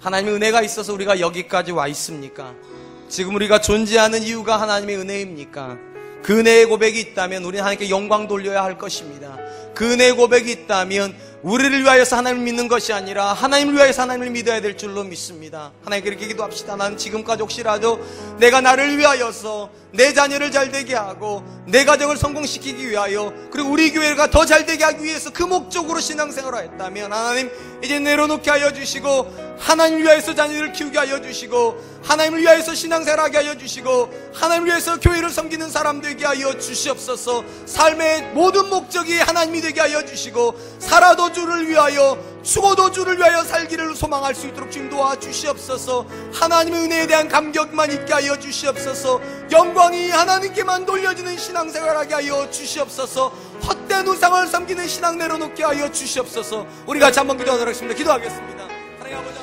하나님의 은혜가 있어서 우리가 여기까지 와 있습니까? 지금 우리가 존재하는 이유가 하나님의 은혜입니까? 그 은혜의 고백이 있다면 우리는 하나님께 영광 돌려야 할 것입니다. 그 은혜의 고백이 있다면 우리를 위하여서 하나님을 믿는 것이 아니라 하나님을 위하여서 하나님을 믿어야 될 줄로 믿습니다. 하나님께 이렇게 기도합시다. 나는 지금까지 혹시라도 내가 나를 위하여서 내 자녀를 잘되게 하고 내 가정을 성공시키기 위하여, 그리고 우리 교회가 더 잘되게 하기 위해서 그 목적으로 신앙생활을 했다면 하나님 이제 내려놓게 하여 주시고, 하나님을 위하여서 자녀를 키우게 하여 주시고, 하나님을 위하여서 신앙생활하게 하여 주시고, 하나님을 위해서 교회를 섬기는 사람 되게 하여 주시옵소서. 삶의 모든 목적이 하나님이 되게 하여 주시고, 살아도 주를 위하여 죽어도 주를 위하여 살기를 소망할 수 있도록 주님 도와주시옵소서. 하나님의 은혜에 대한 감격만 있게 하여 주시옵소서. 영광이 하나님께만 돌려지는 신앙생활하게 하여 주시옵소서. 헛된 우상을 섬기는 신앙 내려놓게 하여 주시옵소서. 우리 같이 한번 기도하도록 하겠습니다. 기도하겠습니다. 하나님 아버지,